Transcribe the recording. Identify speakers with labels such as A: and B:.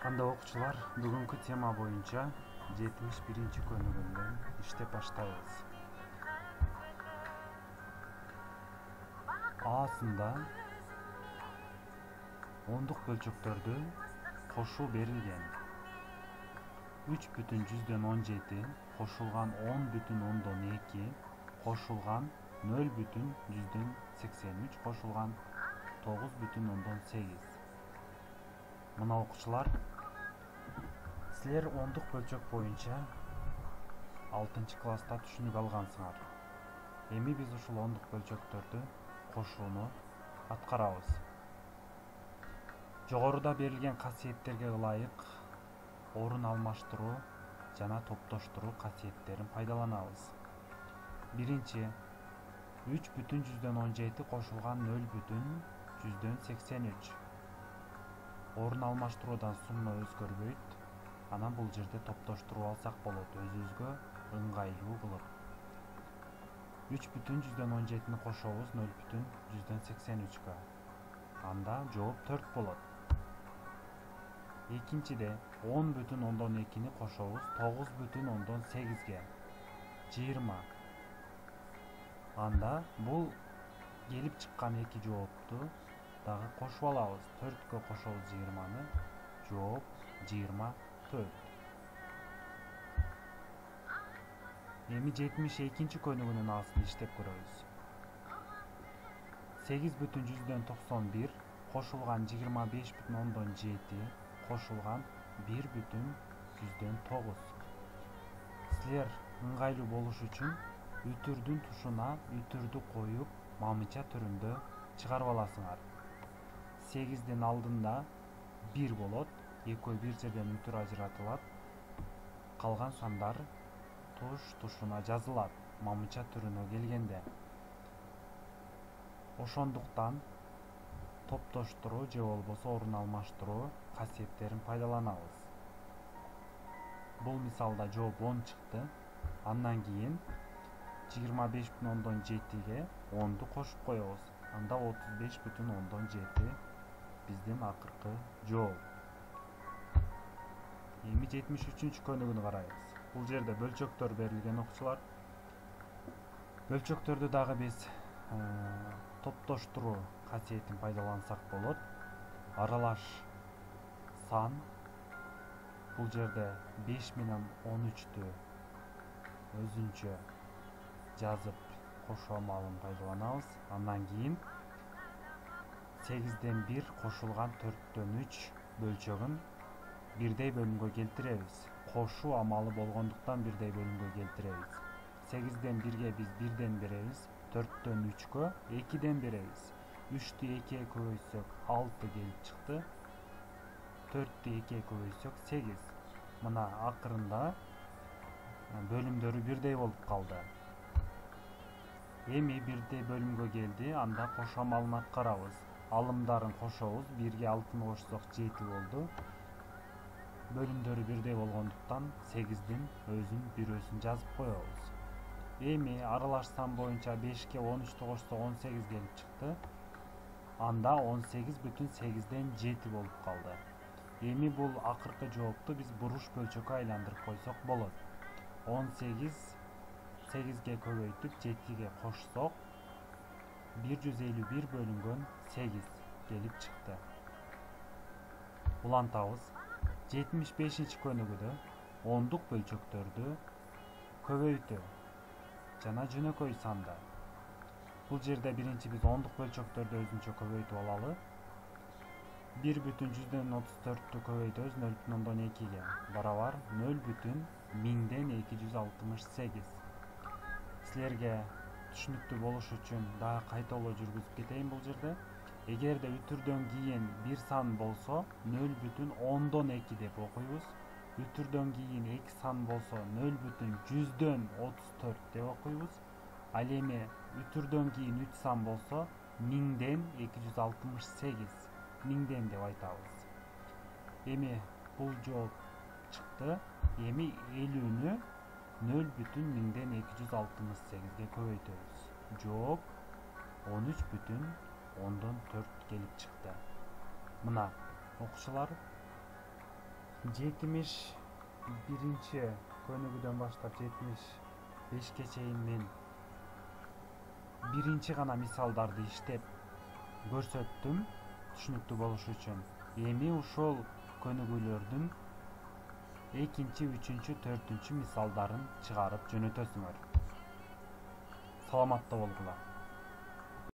A: Анда окуучулар, бүгүнкү тема боюнча 71-көнүгүндөн иштеп баштайбыз. A'сында ондук бөлчөктөрдү кошуу берилген. 3,17 кошулган 10,2 кошулган 0,83 кошулган 9,8. Мына окуучулар, силер ондук бөлчөк боюнча 6-класста түшүнүк алгансыңар. Эми биз ушул ондук бөлчөктөрдү кошууну аткарабыз. Жогоруда берилген касиеттерге ылайык орун алмаштыруу жана топтоштуруу касиеттерин пайдаланабыз. Биринчи, 3,17 кошулган 0,83. Орун алмаштыруудан сумма өзгөрбөйт. Анан бул жерде топтоштуруп алсак болот, өзүбүзгө ыңгайлуу кылып. 3,17-ни кошобуз 0,83-кө. Анда жооп 4 болот. Экинчиде 10,2-ни кошобуз 9,8-ге. 20. Анда бул келип чыккан эки жоопту дагы кошуп алабыз. 4кө кошобуз 20-ны, жооп 24. Эми 72-көнүгүнүн A'сын иштеп көрөбүз. 8,91 кошулган 25,7 кошулган 1,9. Силер ыңгайлуу болуш үчүн үтүрдүн тушуна үтүрдү коюп, мамыча түрүндө чыгарып аласыңар. 8-дин алдында 1 болот, экөө бир жерден үтүр ажыратылат. Калган сандар тушуна жазылат, мамыча түрүнө келгенде. Ошондуктан топтоштуруу же болбосо орун алмаштыруу касиеттерин пайдаланабыз. Бул мисалда жооп 10 чыкты. Андан кийин 25,7-ге 10ду кошуп коебуз. Анда 35,7 биздин акыркы жооп. Эми 73-көнүгүнү карайбыз. Бул жерде бөлчөктөр берилген окуучулар. Бөлчөктөрдү дагы биз топтоштуруу касиетин пайдалансак болот. Аралаш сан. Бул жерде 5 менен 13-тү өзүнчө жазып кошуу амалын пайдаланабыз. Андан кийин 8ден 1 кошулган 4,3 бөлчөгүн бирдей бөлүмгө келтиребиз. Кошуу амалы болгондуктан бирдей бөлүмгө келтиребиз. 8ден 1ге биз 1ден беребиз, 4дөн 3кө 2ден беребиз. 3'tү 2'ye көбөйтсөк 6 келип чыкты. 4'tү 2'ye көбөйтсөк 8. Мына акырында бөлүмдөрү бирдей болуп калды. Эми бирдей бөлүмгө келди, анда кошуу амалын аткарабыз. Алымдарын кошобуз, 1'ге 6'ны кошсок 7 болду. Бөлүмдөрү бирдей болгондуктан 8'дин бирөөсүн жазып коебуз. Эми аралаш сан боюнча 5'ке 13'тү кошсок 18 келип чыкты. Анда 18,8ден 7 болуп калды. Эми бул акыркы жоопту биз буруш бөлчөккө айландырып койсок болот. 18 8ге көбөйтүп 7ге кошсок 151 бөлүнгөн 8 келип чыкты. Улантабыз. 75-көнүгүдө ондук бөлчөктөрдү көбөйтүү жана жөнөкөй сандар. Бул жерде биринчи биз ондук бөлчөктөрдү өзүнчө көбөйтүп алалы. 1,34'тү көбөйтөбүз 0,2ге барабар 0,1268. Силерге түшүнүктүү болуш үчүн дагы кайталоо жүргүзүп кетейин бул жерде. Эгерде үтүрдөн кийин бир сан болсо 0,10 деп окуйбуз. Үтүрдөн кийин 2 сан болсо 0,134 деп окуйбуз. Ал эми үтүрдөн кийин 3 сан болсо 1000ден 268 1000ден деп айтабыз. Эми бул жооп чыкты. Эми 50-нү 0,1000ден 268ге көбөйтөбүз. Жооп 13,4 келип чыкты. Мына окуучулар, 71 könügüden başlap 75 чейин мен биринчи гана мисалдарды иштеп көрсөттүм түшүнүктүү болуш үчүн. Эми ушул көнүгүүлөрдүн экинчи, үчүнчү, төртүнчү мисалдарын чыгарып жөнөтөсүңөр. Саламатта болгула.